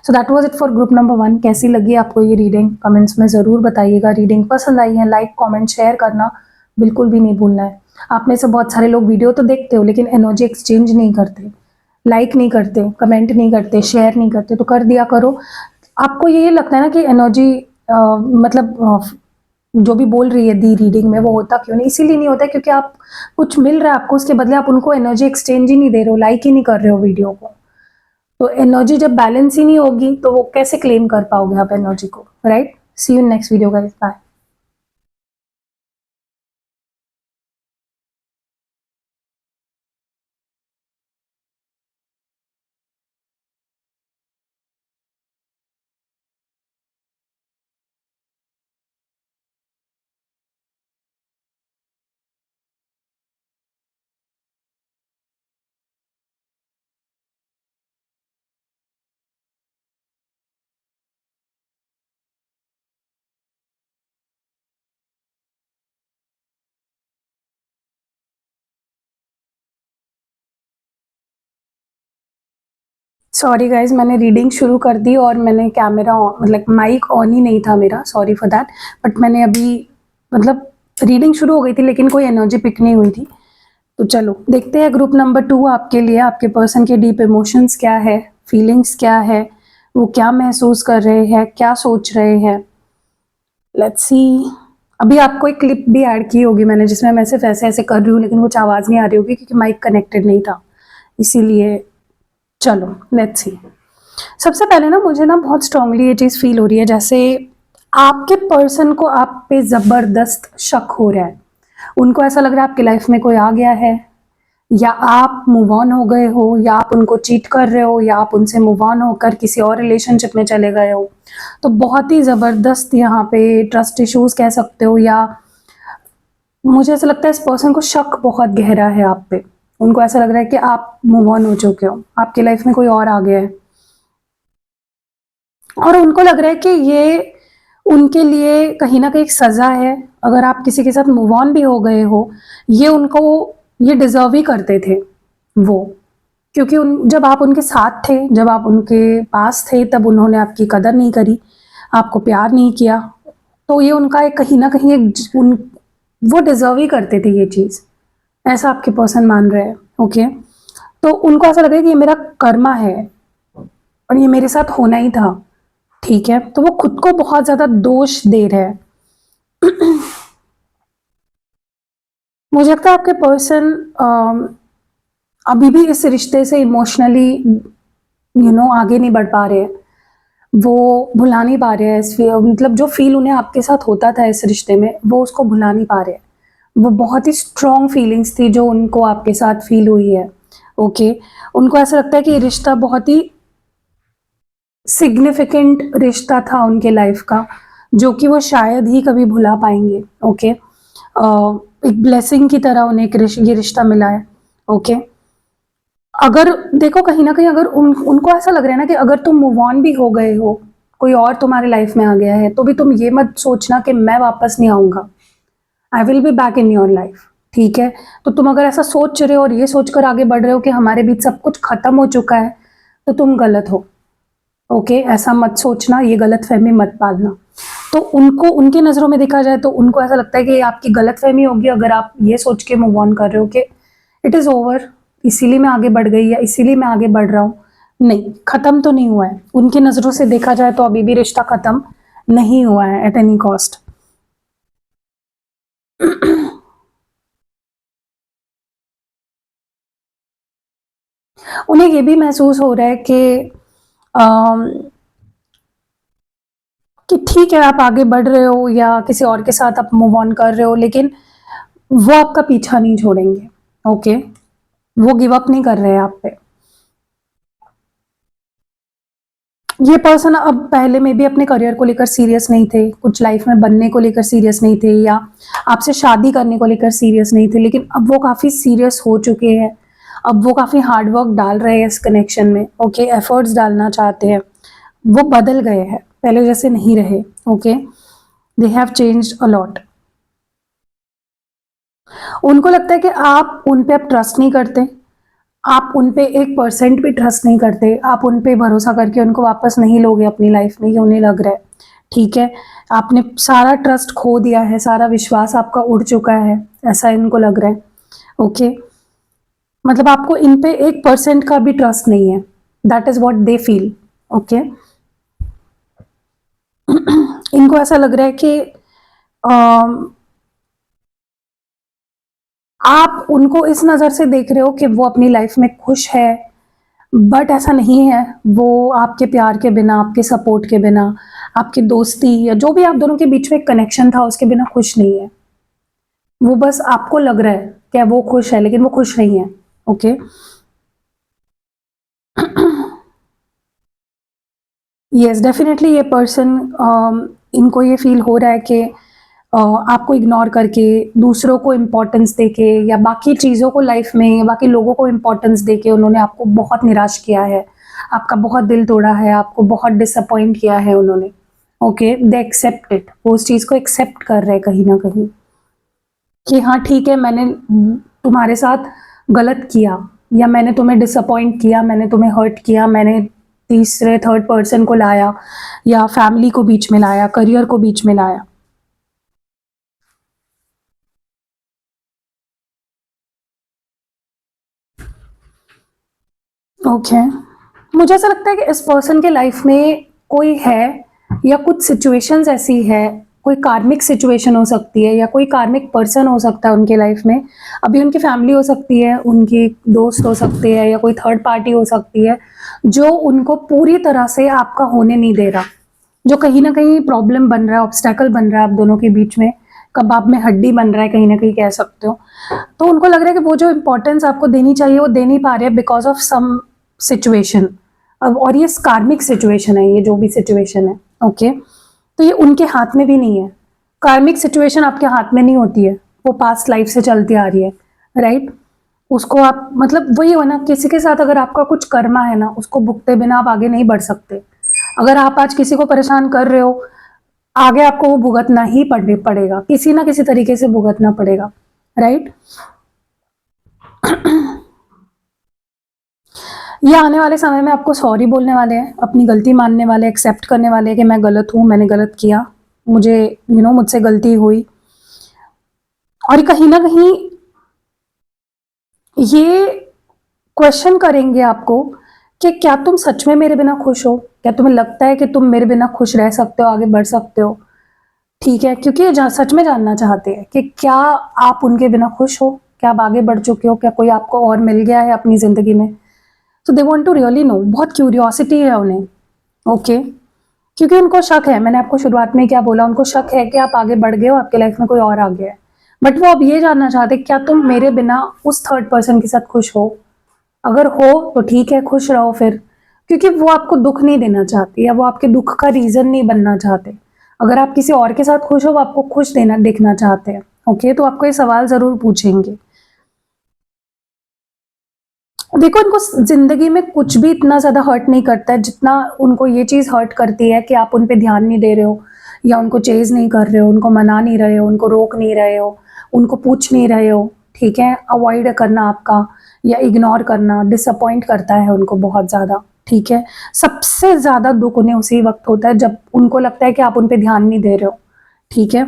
So that was it for group number 1। कैसी लगी आपको ये रीडिंग, कमेंट्स में ज़रूर बताइएगा। रीडिंग पसंद आई है, लाइक कमेंट शेयर करना बिल्कुल भी नहीं भूलना है। आप में से बहुत सारे लोग वीडियो तो देखते हो लेकिन एनर्जी एक्सचेंज नहीं करते, लाइक नहीं करते, कमेंट नहीं करते, शेयर नहीं करते, तो कर दिया करो। आपको ये लगता है ना कि एनर्जी मतलब जो भी बोल रही है दी रीडिंग में वो होता क्यों नहीं, इसीलिए नहीं होता क्योंकि आप कुछ मिल रहा है आपको, उसके बदले आप उनको एनर्जी एक्सचेंज ही नहीं दे रहे हो, लाइक ही नहीं कर रहे हो वीडियो को। तो एनर्जी जब बैलेंस ही नहीं होगी तो वो कैसे क्लेम कर पाओगे आप एनर्जी को, right? See you next video guys, bye. Sorry guys, मैंने रीडिंग शुरू कर दी और मैंने कैमरा मतलब माइक ऑन ही नहीं था मेरा, सॉरी फॉर दैट। बट मैंने अभी मतलब रीडिंग शुरू हो गई थी लेकिन कोई एनर्जी पिक नहीं हुई थी। तो चलो देखते हैं ग्रुप नंबर 2 आपके लिए, आपके पर्सन के डीप इमोशंस क्या है, फीलिंग्स क्या है, वो क्या महसूस कर रहे हैं, क्या सोच रहे हैं। Let's see. अभी आपको एक क्लिप भी ऐड की होगी मैंने जिसमें मैं सिर्फ ऐसे ऐसे कर रही हूँ लेकिन कुछ आवाज़ नहीं आ रही होगी क्योंकि माइक कनेक्टेड नहीं था, इसीलिए। चलो लेट्स सी। सबसे पहले ना मुझे ना बहुत स्ट्रांगली ये चीज़ फील हो रही है जैसे आपके पर्सन को आप पे ज़बरदस्त शक हो रहा है। उनको ऐसा लग रहा है आपकी लाइफ में कोई आ गया है, या आप मूव ऑन हो गए हो, या आप उनको चीट कर रहे हो, या आप उनसे मूव ऑन होकर किसी और रिलेशनशिप में चले गए हो। तो बहुत ही ज़बरदस्त यहाँ पे ट्रस्ट इश्यूज कह सकते हो, या मुझे ऐसा लगता है इस पर्सन को शक बहुत गहरा है आप पे। उनको ऐसा लग रहा है कि आप मूव ऑन हो चुके हो, आपकी लाइफ में कोई और आ गया है, और उनको लग रहा है कि ये उनके लिए कहीं ना कहीं एक सज़ा है। अगर आप किसी के साथ मूव ऑन भी हो गए हो, ये उनको ये डिज़र्व ही करते थे वो, क्योंकि जब आप उनके साथ थे, जब आप उनके पास थे, तब उन्होंने आपकी कदर नहीं करी, आपको प्यार नहीं किया। तो ये उनका एक कहीं ना कहीं वो डिज़र्व ही करते थे ये चीज़, ऐसा आपके पर्सन मान रहे हैं। ओके, तो उनको ऐसा लगे कि ये मेरा कर्मा है और ये मेरे साथ होना ही था, ठीक है? तो वो खुद को बहुत ज़्यादा दोष दे रहे हैं। मुझे लगता है आपके पर्सन अभी भी इस रिश्ते से इमोशनली आगे नहीं बढ़ पा रहे हैं, वो भुला नहीं पा रहे हैं मतलब जो फील उन्हें आपके साथ होता था इस रिश्ते में वो उसको भुला नहीं पा रहे हैं। वो बहुत ही स्ट्रॉन्ग फीलिंग्स थी जो उनको आपके साथ फील हुई है। ओके, उनको ऐसा लगता है कि ये रिश्ता बहुत ही सिग्निफिकेंट रिश्ता था उनके लाइफ का, जो कि वो शायद ही कभी भुला पाएंगे। ओके, एक ब्लेसिंग की तरह उन्हें ये रिश्ता मिला है। ओके, अगर देखो कहीं ना कहीं अगर उनको ऐसा लग रहा है ना कि अगर तुम मूव ऑन भी हो गए हो, कोई और तुम्हारे लाइफ में आ गया है, तो भी तुम ये मत सोचना कि मैं वापस नहीं आऊंगा, I will be back in your life, ठीक है? तो तुम अगर ऐसा सोच रहे हो और ये सोचकर आगे बढ़ रहे हो कि हमारे बीच सब कुछ खत्म हो चुका है, तो तुम गलत हो। ओके, ऐसा मत सोचना, ये गलत फहमी मत पालना। तो उनको उनकी नज़रों में देखा जाए तो उनको ऐसा लगता है कि आपकी गलत फहमी होगी अगर आप ये सोच के मूव ऑन कर रहे हो कि इट इज़ ओवर, इसीलिए मैं आगे बढ़ गई या इसीलिए मैं आगे बढ़ रहा हूँ। नहीं, ख़त्म तो नहीं हुआ है। उनकी नज़रों से देखा जाए तो अभी भी रिश्ता ख़त्म नहीं हुआ है एट एनी कॉस्ट। उन्हें ये भी महसूस हो रहा है अम, कि ठीक है आप आगे बढ़ रहे हो या किसी और के साथ आप मूव ऑन कर रहे हो, लेकिन वो आपका पीछा नहीं छोड़ेंगे। ओके, वो गिव अप नहीं कर रहे हैं आप पे। ये पर्सन अब पहले में भी अपने करियर को लेकर सीरियस नहीं थे, कुछ लाइफ में बनने को लेकर सीरियस नहीं थे, या आपसे शादी करने को लेकर सीरियस नहीं थे, लेकिन अब वो काफ़ी सीरियस हो चुके हैं। अब वो काफ़ी हार्ड वर्क डाल रहे हैं इस कनेक्शन में, ओके, एफर्ट्स डालना चाहते हैं। वो बदल गए हैं, पहले जैसे नहीं रहे, okay, they have changed a lot. उनको लगता है कि आप उन पे अब ट्रस्ट नहीं करते, आप उन पे 1% भी ट्रस्ट नहीं करते, आप उन पे भरोसा करके उनको वापस नहीं लोगे अपनी लाइफ में, ये उन्हें लग रहा है, ठीक है। आपने सारा ट्रस्ट खो दिया है, सारा विश्वास आपका उड़ चुका है, ऐसा इनको लग रहा है, ओके। मतलब आपको इन पे 1% का भी ट्रस्ट नहीं है, that is what they feel, okay. इनको ऐसा लग रहा है कि आप उनको इस नज़र से देख रहे हो कि वो अपनी लाइफ में खुश है, बट ऐसा नहीं है। वो आपके प्यार के बिना, आपके सपोर्ट के बिना, आपकी दोस्ती या जो भी आप दोनों के बीच में एक कनेक्शन था उसके बिना खुश नहीं है। वो बस आपको लग रहा है कि वो खुश है, लेकिन वो खुश नहीं है, ओके। यस, डेफिनेटली ये पर्सन, इनको ये फील हो रहा है कि आपको इग्नोर करके, दूसरों को इम्पोर्टेंस देके, या बाकी चीज़ों को लाइफ में, या बाकी लोगों को इम्पोर्टेंस देके उन्होंने आपको बहुत निराश किया है, आपका बहुत दिल तोड़ा है, आपको बहुत डिसअपॉइंट किया है उन्होंने, ओके। दे एक्सेप्ट इट, वो उस चीज़ को एक्सेप्ट कर रहे हैं कहीं ना कहीं कि हाँ ठीक है, मैंने तुम्हारे साथ गलत किया, या मैंने तुम्हें डिसअपॉइंट किया, मैंने तुम्हें हर्ट किया, मैंने तीसरे थर्ड पर्सन को लाया, या फैमिली को बीच में लाया, करियर को बीच में लाया। ओके, मुझे ऐसा लगता है कि इस पर्सन के लाइफ में कोई है, या कुछ सिचुएशंस ऐसी है, कोई कार्मिक सिचुएशन हो सकती है, या कोई कार्मिक पर्सन हो सकता है उनके लाइफ में। अभी उनकी फैमिली हो सकती है, उनकी दोस्त हो सकते हैं, या कोई थर्ड पार्टी हो सकती है, जो उनको पूरी तरह से आपका होने नहीं दे रहा, जो कहीं ना कहीं प्रॉब्लम बन रहा है, ऑब्स्टेकल बन रहा है आप दोनों के बीच में, कबाब में हड्डी बन रहा है, कहीं ना कहीं कह सकते हो। तो उनको लग रहा है कि वो जो इंपॉर्टेंस आपको देनी चाहिए वो दे नहीं पा रहे, बिकॉज ऑफ सम सिचुएशन। अब और ये कार्मिक सिचुएशन है, ये जो भी सिचुएशन है, ओके। तो ये उनके हाथ में भी नहीं है। कार्मिक सिचुएशन आपके हाथ में नहीं होती है, वो पास्ट लाइफ से चलती आ रही है, राइट। उसको आप, मतलब वही हो ना, किसी के साथ अगर आपका कुछ कर्मा है ना, उसको भुगते बिना आप आगे नहीं बढ़ सकते। अगर आप आज किसी को परेशान कर रहे हो, आगे आपको वो भुगतना ही पड़ेगा, किसी ना किसी तरीके से भुगतना पड़ेगा, राइट। ये आने वाले समय में आपको सॉरी बोलने वाले हैं, अपनी गलती मानने वाले, एक्सेप्ट करने वाले हैं कि मैं गलत हूँ, मैंने गलत किया, मुझे मुझसे गलती हुई। और कहीं ना कहीं ये क्वेश्चन करेंगे आपको कि क्या तुम सच में मेरे बिना खुश हो, क्या तुम्हें लगता है कि तुम मेरे बिना खुश रह सकते हो, आगे बढ़ सकते हो, ठीक है। क्योंकि ये सच में जानना चाहते हैं कि क्या आप उनके बिना खुश हो, क्या आप आगे बढ़ चुके हो, क्या कोई आपको और मिल गया है अपनी जिंदगी में। तो they want to really know, बहुत क्यूरियोसिटी है उन्हें, ओके। क्योंकि उनको शक है, मैंने आपको शुरुआत में क्या बोला, उनको शक है कि आप आगे बढ़ गए हो, आपके लाइफ में कोई और आ गया है। बट वो अब ये जानना चाहते क्या तुम मेरे बिना उस थर्ड पर्सन के साथ खुश हो। अगर हो तो ठीक है, खुश रहो फिर, क्योंकि वो आपको दुख नहीं देना चाहती, या वो आपके दुख का रीजन नहीं बनना चाहते। अगर आप किसी और के साथ खुश हो, वो आपको खुश देना देखना चाहते हैं, ओके। तो आपको ये सवाल जरूर पूछेंगे। देखो, इनको जिंदगी में कुछ भी इतना ज्यादा हर्ट नहीं करता है जितना उनको ये चीज हर्ट करती है कि आप उन पे ध्यान नहीं दे रहे हो, या उनको चेज नहीं कर रहे हो, उनको मना नहीं रहे हो, उनको रोक नहीं रहे हो, उनको पूछ नहीं रहे हो, ठीक है। अवॉइड करना आपका, या इग्नोर करना, डिसअपॉइंट करता है उनको बहुत ज्यादा, ठीक है। सबसे ज्यादा दुख उन्हें उसी वक्त होता है जब उनको लगता है कि आप उन पे ध्यान नहीं दे रहे हो, ठीक है।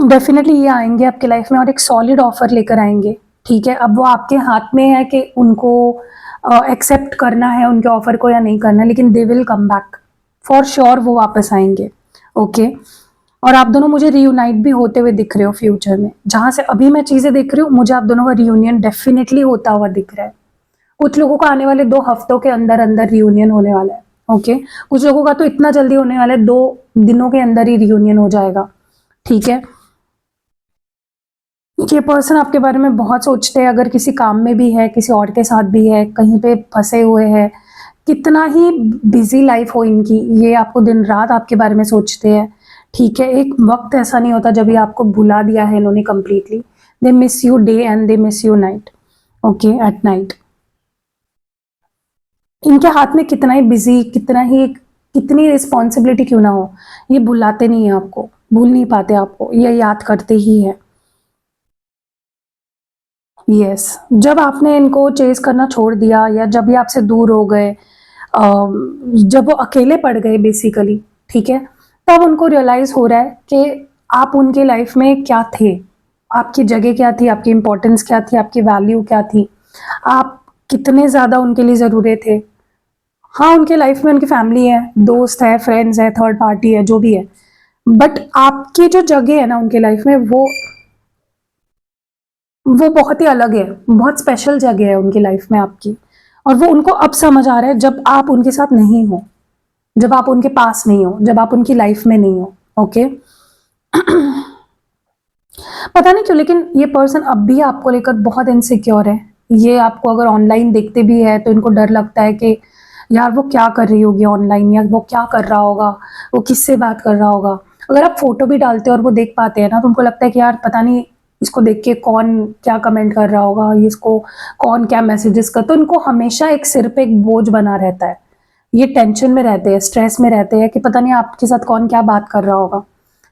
डेफिनेटली ये आएंगे आपके लाइफ में और एक सॉलिड ऑफर लेकर आएंगे, ठीक है। अब वो आपके हाथ में है कि उनको एक्सेप्ट करना है उनके ऑफर को या नहीं करना है, लेकिन they will come back for sure, वो वापस आएंगे, ओके। और आप दोनों मुझे रियूनाइट भी होते हुए दिख रहे हो फ्यूचर में, जहां से अभी मैं चीजें देख रही हूँ, मुझे आप दोनों का रियूनियन डेफिनेटली होता हुआ दिख रहा है। कुछ लोगों का आने वाले 2 हफ्तों के अंदर अंदर रियूनियन होने वाला है, ओके। कुछ लोगों का तो इतना जल्दी होने वाला है, 2 दिनों के अंदर ही रियूनियन हो जाएगा, ठीक है। ये पर्सन आपके बारे में बहुत सोचते हैं, अगर किसी काम में भी है, किसी और के साथ भी है, कहीं पे फंसे हुए हैं, कितना ही बिजी लाइफ हो इनकी, ये आपको दिन रात आपके बारे में सोचते हैं, ठीक है। एक वक्त ऐसा नहीं होता जब ये आपको भुला दिया है इन्होंने completely. They miss you day and they miss you night, okay, at night. इनके हाथ में कितना ही बिजी, कितनी रिस्पॉन्सिबिलिटी क्यों ना हो, ये भुलाते नहीं है आपको, भूल नहीं पाते आपको, ये याद करते ही है। यस, जब आपने इनको चेज करना छोड़ दिया या जब ये आपसे दूर हो गए, जब वो अकेले पड़ गए बेसिकली, ठीक है, तब उनको रियलाइज हो रहा है कि आप उनके लाइफ में क्या थे, आपकी जगह क्या थी, आपकी इंपॉर्टेंस क्या थी, आपकी वैल्यू क्या थी, आप कितने ज़्यादा उनके लिए ज़रूरी थे। हाँ, उनके लाइफ में उनकी फैमिली है, दोस्त है, फ्रेंड्स है, थर्ड पार्टी है, जो भी है, बट आपकी जो जगह है ना उनके लाइफ में, वो बहुत ही अलग है, बहुत स्पेशल जगह है उनकी लाइफ में आपकी। और वो उनको अब समझ आ रहा है जब आप उनके साथ नहीं हो, जब आप उनके पास नहीं हो, जब आप उनकी लाइफ में नहीं हो, ओके। पता नहीं क्यों लेकिन ये पर्सन अब भी आपको लेकर बहुत इनसिक्योर है। ये आपको अगर ऑनलाइन देखते भी है तो इनको डर लगता है कि यार वो क्या कर रही होगी ऑनलाइन, या वो क्या कर रहा होगा, वो किससे बात कर रहा होगा। अगर आप फोटो भी डालते हो और वो देख पाते हैं ना, तो उनको लगता है कि यार पता नहीं इसको देख के कौन क्या कमेंट कर रहा होगा, ये इसको कौन क्या मैसेजेस कर, तो इनको हमेशा एक सिर पे एक बोझ बना रहता है। ये टेंशन में रहते हैं, स्ट्रेस में रहते हैं कि पता नहीं आपके साथ कौन क्या बात कर रहा होगा।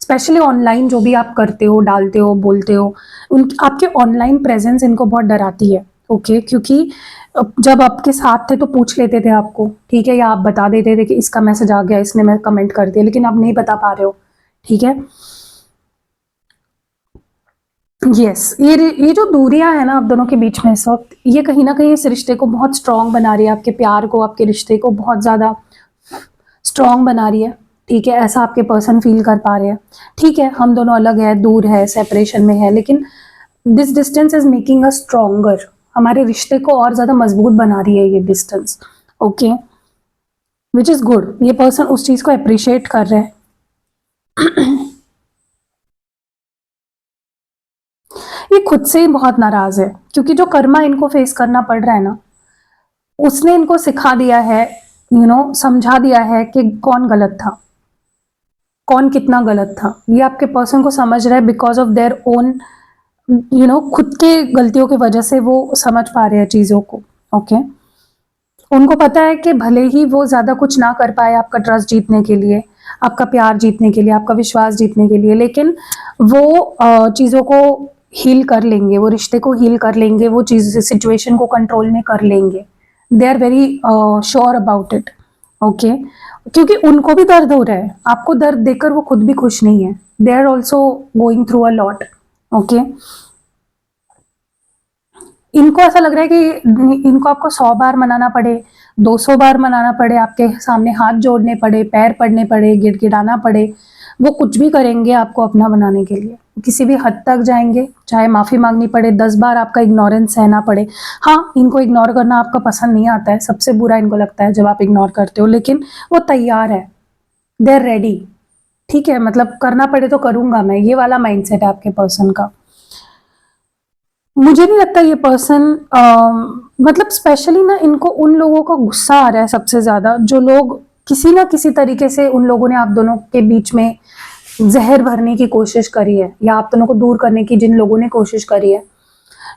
स्पेशली ऑनलाइन जो भी आप करते हो, डालते हो, बोलते हो, उन आपके ऑनलाइन प्रेजेंस इनको बहुत डराती है, ओके। क्योंकि जब आपके साथ थे तो पूछ लेते थे आपको, ठीक है, या आप बता देते थे कि इसका मैसेज आ गया, इसने मैं कमेंट कर दिया, लेकिन अब नहीं बता पा रहे हो, ठीक है। यस, ये जो दूरियां है ना आप दोनों के बीच में इस वक्त, ये कहीं ना कहीं इस रिश्ते को बहुत स्ट्रांग बना रही है, आपके प्यार को, आपके रिश्ते को बहुत ज़्यादा स्ट्रांग बना रही है, ठीक है। ऐसा आपके पर्सन फील कर पा रहे हैं, ठीक है। हम दोनों अलग है, दूर है, सेपरेशन में है, लेकिन this distance is making us stronger. हमारे रिश्ते को और ज़्यादा मजबूत बना रही है ये distance, okay, which is good. ये पर्सन उस चीज़ को अप्रिशिएट कर रहे हैं। ये खुद से ही बहुत नाराज है क्योंकि जो कर्मा इनको फेस करना पड़ रहा है ना, उसने इनको सिखा दिया है, समझा दिया है कि कौन गलत था, कौन कितना गलत था। ये आपके पर्सन को समझ रहा है बिकॉज ऑफ देयर ओन, खुद के गलतियों की वजह से वो समझ पा रहे हैं चीज़ों को, ओके। उनको पता है कि भले ही वो ज़्यादा कुछ ना कर पाए आपका ट्रस्ट जीतने के लिए, आपका प्यार जीतने के लिए, आपका विश्वास जीतने के लिए, लेकिन वो चीज़ों को हील कर लेंगे, वो रिश्ते को हील कर लेंगे, वो चीज़ सिचुएशन को कंट्रोल में कर लेंगे। They are very sure about it, okay. क्योंकि उनको भी दर्द हो रहा है, आपको दर्द देकर वो खुद भी खुश नहीं है। They are also going through a lot, okay. इनको ऐसा लग रहा है कि इनको आपको 100 बार मनाना पड़े, 200 बार मनाना पड़े, आपके सामने हाथ जोड़ने पड़े, पैर पड़ने पड़े, गिड़गिड़ाना पड़े, वो कुछ भी करेंगे आपको अपना बनाने के लिए, किसी भी हद तक जाएंगे, चाहे माफ़ी मांगनी पड़े, 10 बार आपका इग्नोरेंस सहना पड़े। हाँ, इनको इग्नोर करना आपका पसंद नहीं आता है, सबसे बुरा इनको लगता है जब आप इग्नोर करते हो, लेकिन वो तैयार है, दे आर रेडी, ठीक है। मतलब करना पड़े तो करूंगा मैं, ये वाला माइंडसेट है आपके पर्सन का। मुझे नहीं लगता ये पर्सन, मतलब स्पेशली ना इनको उन लोगों का गुस्सा आ रहा है सबसे ज्यादा, जो लोग किसी ना किसी तरीके से, उन लोगों ने आप दोनों के बीच में जहर भरने की कोशिश करी है, या आप दोनों को दूर करने की जिन लोगों ने कोशिश करी है,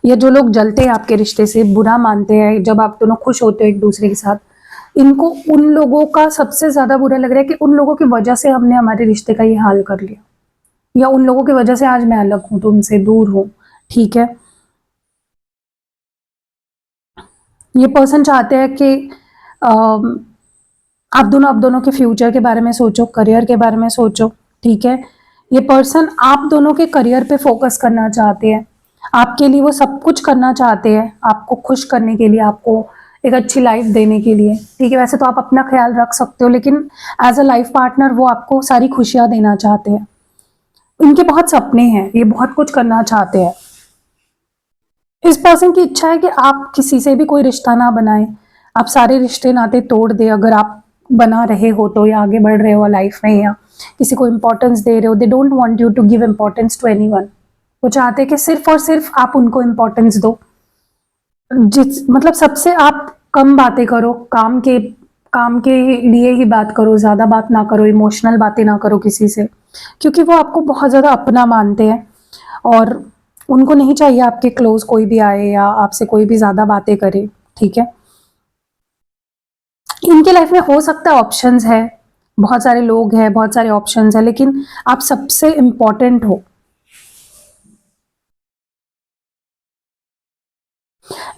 या जो लोग जलते हैं आपके रिश्ते से, बुरा मानते हैं जब आप दोनों खुश होते हो एक दूसरे के साथ, इनको उन लोगों का सबसे ज्यादा बुरा लग रहा है कि उन लोगों की वजह से हमने हमारे रिश्ते का ये हाल कर लिया, या उन लोगों की वजह से आज मैं अलग हूं, तुमसे दूर हूं, ठीक है। ये पर्सन चाहते हैं कि आप दोनों के फ्यूचर के बारे में सोचो, करियर के बारे में सोचो, ठीक है। ये पर्सन आप दोनों के करियर पे फोकस करना चाहते हैं, आपके लिए वो सब कुछ करना चाहते हैं, आपको खुश करने के लिए, आपको एक अच्छी लाइफ देने के लिए, ठीक है। वैसे तो आप अपना ख्याल रख सकते हो, लेकिन एज अ लाइफ पार्टनर वो आपको सारी खुशियां देना चाहते हैं। इनके बहुत सपने हैं, ये बहुत कुछ करना चाहते हैं। इस पर्सन की इच्छा है कि आप किसी से भी कोई रिश्ता ना बनाएं, आप सारे रिश्ते नाते तोड़ दे, अगर आप बना रहे हो तो, या आगे बढ़ रहे हो लाइफ में, या किसी को इंपॉर्टेंस दे रहे हो। They don't want you to give importance to anyone. वो चाहते हैं कि सिर्फ और सिर्फ आप उनको इंपॉर्टेंस दो, जिस मतलब सबसे आप कम बातें करो, काम के काम के लिए ही बात करो, ज़्यादा बात ना करो, इमोशनल बातें ना करो किसी से, क्योंकि वो आपको बहुत ज़्यादा अपना मानते हैं और उनको नहीं चाहिए आपके क्लोज कोई भी आए या आपसे कोई भी ज़्यादा बातें करे, ठीक है? इनके लाइफ में हो सकता है ऑप्शंस है, बहुत सारे लोग हैं, बहुत सारे ऑप्शंस हैं, लेकिन आप सबसे इम्पोर्टेंट हो।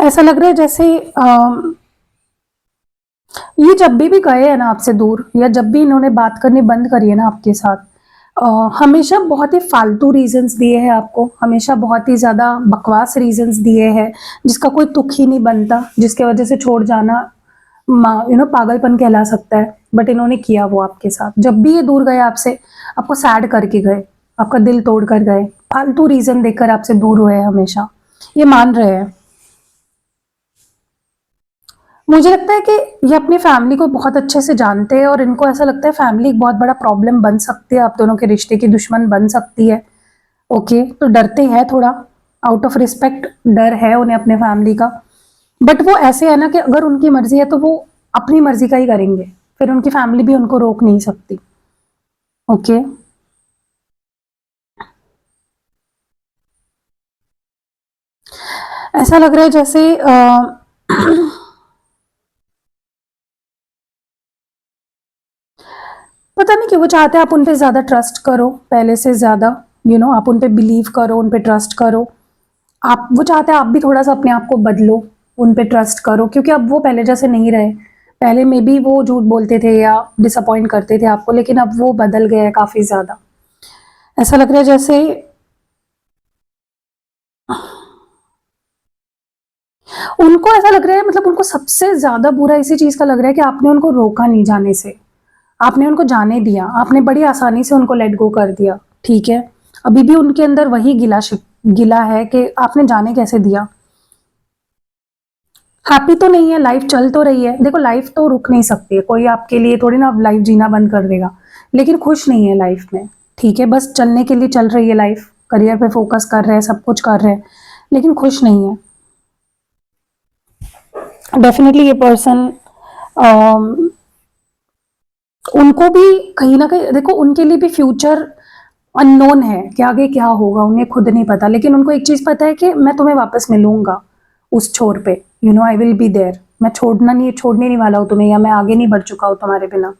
ऐसा लग रहा है जैसे ये जब भी गए हैं ना आपसे दूर, या जब भी इन्होंने बात करनी बंद करी है ना आपके साथ, हमेशा बहुत ही फालतू रीजंस दिए हैं आपको, हमेशा बहुत ही ज़्यादा बकवास रीजंस दिए हैं जिसका कोई तुक ही नहीं बनता, जिसके वजह से छोड़ जाना पागलपन कहला सकता है। बट इन्होंने किया वो आपके साथ, जब भी ये दूर गए आपसे, आपको सैड करके गए, आपका दिल तोड़ कर गए, फालतू रीजन देकर आपसे दूर हुए हैं हमेशा, ये मान रहे हैं। मुझे लगता है कि ये अपनी फैमिली को बहुत अच्छे से जानते हैं और इनको ऐसा लगता है फैमिली एक बहुत बड़ा प्रॉब्लम बन सकती है, आप दोनों के रिश्ते की दुश्मन बन सकती है। ओके, तो डरते हैं थोड़ा, आउट ऑफ रिस्पेक्ट डर है उन्हें अपने फैमिली का। बट वो ऐसे है ना कि अगर उनकी मर्जी है तो वो अपनी मर्जी का ही करेंगे, फिर उनकी फैमिली भी उनको रोक नहीं सकती। ओके, ऐसा लग रहा है जैसे पता नहीं क्यों वो चाहते हैं आप उन पे ज़्यादा ट्रस्ट करो, पहले से ज़्यादा, आप उन पे बिलीव करो, उन पे ट्रस्ट करो। आप वो चाहते हैं आप भी थोड़ा सा अपने आप को बदलो, उन पे ट्रस्ट करो, क्योंकि अब वो पहले जैसे नहीं रहे। पहले में भी वो झूठ बोलते थे या डिसअपॉइंट करते थे आपको, लेकिन अब वो बदल गए हैं काफ़ी ज़्यादा। ऐसा लग रहा है जैसे उनको ऐसा लग रहा है, मतलब उनको सबसे ज़्यादा बुरा इसी चीज़ का लग रहा है कि आपने उनको रोका नहीं जाने से, आपने उनको जाने दिया, आपने बड़ी आसानी से उनको लेट गो कर दिया, ठीक है? अभी भी उनके अंदर वही गिला है कि आपने जाने कैसे दिया। हैप्पी तो नहीं है, लाइफ चल तो रही है, देखो लाइफ तो रुक नहीं सकती है, कोई आपके लिए थोड़ी ना लाइफ जीना बंद कर देगा, लेकिन खुश नहीं है लाइफ में, ठीक है? बस चलने के लिए चल रही है लाइफ, करियर पे फोकस कर रहे हैं, सब कुछ कर रहे हैं, लेकिन खुश नहीं है। डेफिनेटली ये पर्सन, उनको भी कहीं ना कहीं देखो, उनके लिए भी फ्यूचर अननोन है कि आगे क्या होगा, उन्हें खुद नहीं पता, लेकिन उनको एक चीज पता है कि मैं तुम्हें वापस मिलूंगा उस छोर पे, आई विल बी देयर, मैं छोड़ने नहीं वाला हूँ तुम्हें, या मैं आगे नहीं बढ़ चुका हूँ तुम्हारे बिना।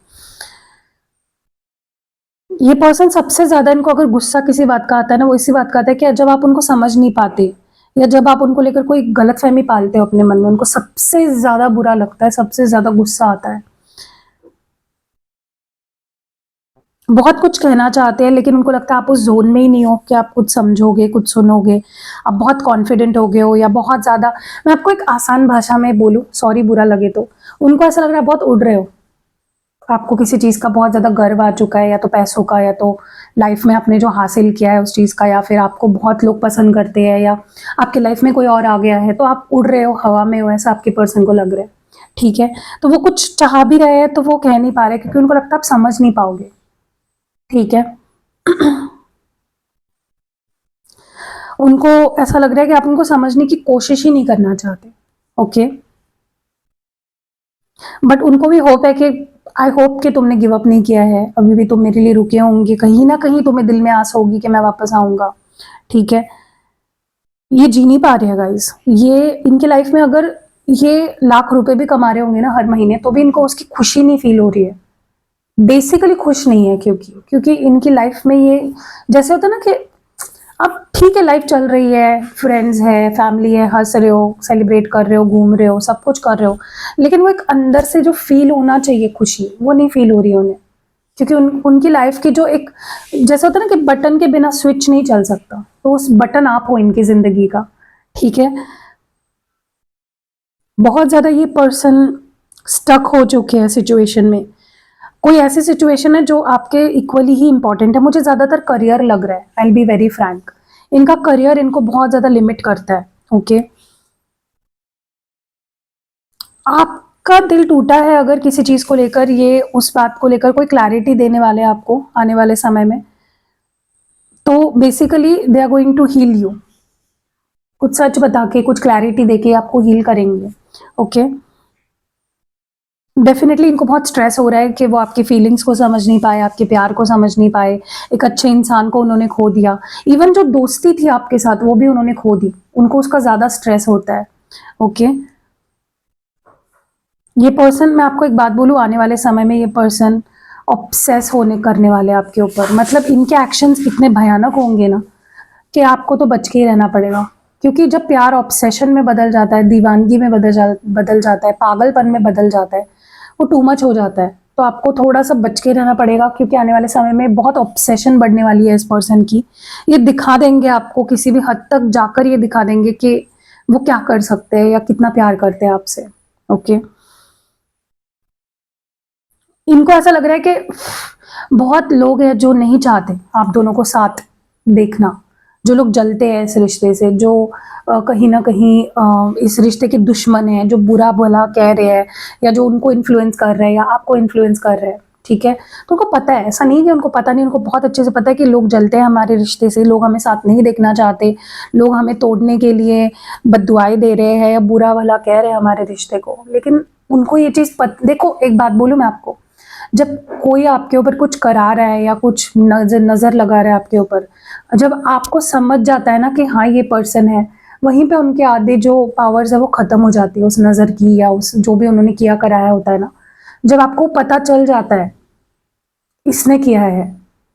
ये पर्सन सबसे ज्यादा, इनको अगर गुस्सा किसी बात का आता है ना, वो इसी बात का आता है कि जब आप उनको समझ नहीं पाते, या जब आप उनको लेकर कोई गलत फहमी पालते हो अपने मन में, उनको सबसे ज्यादा बुरा लगता है, सबसे ज्यादा गुस्सा आता है। बहुत कुछ कहना चाहते हैं, लेकिन उनको लगता है आप उस ज़ोन में ही नहीं हो कि आप कुछ समझोगे, कुछ सुनोगे। आप बहुत कॉन्फिडेंट हो गए हो, या बहुत ज़्यादा, मैं आपको एक आसान भाषा में बोलूँ, सॉरी बुरा लगे तो, उनको ऐसा लग रहा है बहुत उड़ रहे हो। आपको किसी चीज़ का बहुत ज़्यादा गर्व आ चुका है, या तो पैसों का, या तो लाइफ में आपने जो हासिल किया है उस चीज़ का, या फिर आपको बहुत लोग पसंद करते हैं, या आपके लाइफ में कोई और आ गया है, तो आप उड़ रहे हो, हवा में हो, ऐसा आपके पर्सन को लग रहा है, ठीक है? तो वो कुछ चाह भी रहे हैं तो वो कह नहीं पा रहे, क्योंकि उनको लगता है आप समझ नहीं पाओगे, ठीक है? उनको ऐसा लग रहा है कि आप उनको समझने की कोशिश ही नहीं करना चाहते। ओके, बट उनको भी होप है कि, आई होप कि तुमने गिव अप नहीं किया है, अभी भी तुम मेरे लिए रुके होंगे, कहीं ना कहीं तुम्हें दिल में आस होगी कि मैं वापस आऊंगा, ठीक है? ये जी नहीं पा रहे हैं गाइस, ये इनकी लाइफ में अगर ये लाख रुपए भी कमा रहे होंगे ना हर महीने, तो भी इनको उसकी खुशी नहीं फील हो रही है, बेसिकली खुश नहीं है, क्योंकि क्योंकि इनकी लाइफ में ये जैसे होता है ना कि अब ठीक है, लाइफ चल रही है, फ्रेंड्स है, फैमिली है, हंस रहे हो, सेलिब्रेट कर रहे हो, घूम रहे हो, सब कुछ कर रहे हो, लेकिन वो एक अंदर से जो फील होना चाहिए खुशी, वो नहीं फील हो रही है उन्हें, क्योंकि उनकी लाइफ की जो एक, जैसे होता है ना कि बटन के बिना स्विच नहीं चल सकता, तो उस बटन आप हो इनकी जिंदगी का, ठीक है? बहुत ज्यादा ये पर्सन स्टक हो चुके हैं सिचुएशन में, कोई ऐसी सिचुएशन है जो आपके इक्वली ही इंपॉर्टेंट है। मुझे ज्यादातर करियर लग रहा है, I will be very Frank, इनका करियर इनको बहुत ज्यादा लिमिट करता है। ओके, आपका दिल टूटा है अगर किसी चीज को लेकर, ये उस बात को लेकर कोई क्लैरिटी देने वाले हैं आपको आने वाले समय में, तो basically they are going to heal you, कुछ सच बता के, कुछ क्लैरिटी देके आपको हील करेंगे। ओके, डेफिनेटली इनको बहुत स्ट्रेस हो रहा है कि वो आपकी फीलिंग्स को समझ नहीं पाए, आपके प्यार को समझ नहीं पाए, एक अच्छे इंसान को उन्होंने खो दिया। इवन जो दोस्ती थी आपके साथ वो भी उन्होंने खो दी, उनको उसका ज़्यादा स्ट्रेस होता है। ओके, ये पर्सन, मैं आपको एक बात बोलूँ, आने वाले समय में ये पर्सन ऑब्सेस होने करने वाले हैं आपके ऊपर। मतलब इनके एक्शंस इतने भयानक होंगे ना कि आपको तो बच के ही रहना पड़ेगा। क्योंकि जब प्यार ऑब्सेशन में बदल जाता है, दीवानगी में बदल जाता है, पागलपन में बदल जाता है, वो टू मच हो जाता है। तो आपको थोड़ा सा बच के रहना पड़ेगा, क्योंकि आने वाले समय में बहुत ऑब्सेशन बढ़ने वाली है इस पर्सन की। ये दिखा देंगे आपको, किसी भी हद तक जाकर ये दिखा देंगे कि वो क्या कर सकते हैं या कितना प्यार करते हैं आपसे। ओके, इनको ऐसा लग रहा है कि बहुत लोग हैं जो नहीं चाहते आप दोनों को साथ देखना, जो लोग जलते हैं इस रिश्ते से, जो कहीं ना कहीं इस रिश्ते के दुश्मन हैं, जो बुरा भला कह रहे हैं या जो उनको इन्फ्लुएंस कर रहे हैं या आपको इन्फ्लुएंस कर रहे हैं। ठीक है, तो उनको पता है, ऐसा नहीं कि उनको पता नहीं, उनको बहुत अच्छे से पता है कि लोग जलते हैं हमारे रिश्ते से, लोग हमें साथ नहीं देखना चाहते, लोग हमें तोड़ने के लिए बद्दुआएं दे रहे हैं या बुरा भला कह रहे हैं हमारे रिश्ते को। लेकिन उनको ये चीज़ देखो, एक बात बोलूँ मैं आपको, जब कोई आपके ऊपर कुछ करा रहा है या कुछ नजर लगा रहा है आपके ऊपर, जब आपको समझ जाता है ना कि हाँ ये पर्सन है, वहीं पे उनके आधे जो पावर्स है वो खत्म हो जाती है उस नजर की या उस जो भी उन्होंने किया कराया होता है ना। जब आपको पता चल जाता है इसने किया है,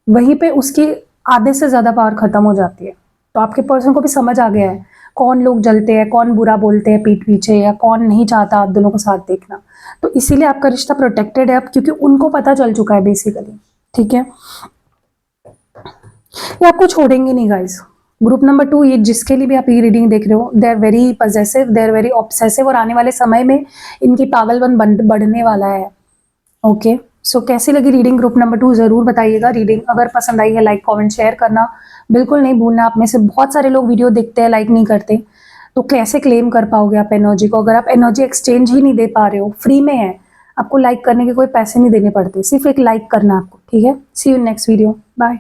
वहीं पे उसकी आधे से ज्यादा पावर खत्म हो जाती है। तो आपके पर्सन को भी समझ आ गया है कौन लोग जलते हैं, कौन बुरा बोलते हैं पीठ पीछे, या कौन नहीं चाहता आप दोनों को साथ देखना। तो इसीलिए आपका रिश्ता प्रोटेक्टेड है अब, क्योंकि उनको पता चल चुका है बेसिकली। ठीक है, ये आपको छोड़ेंगे नहीं गाइस। ग्रुप नंबर 2, ये जिसके लिए भी आप ये रीडिंग देख रहे हो, they are very possessive, they are very obsessive, और आने वाले समय में इनकी पागलपन बढ़ने वाला है। ओके, सो कैसी लगी रीडिंग ग्रुप नंबर 2 जरूर बताइएगा। रीडिंग अगर पसंद आई है, लाइक कमेंट शेयर करना बिल्कुल नहीं भूलना। आप में से बहुत सारे लोग वीडियो देखते हैं, लाइक नहीं करते, तो कैसे क्लेम कर पाओगे आप एनर्जी को, अगर आप एनर्जी एक्सचेंज ही नहीं दे पा रहे हो, फ्री में है, आपको लाइक करने के कोई पैसे नहीं देने पड़ते, सिर्फ एक लाइक करना आपको। ठीक है, सी यू नेक्स्ट वीडियो, बाय।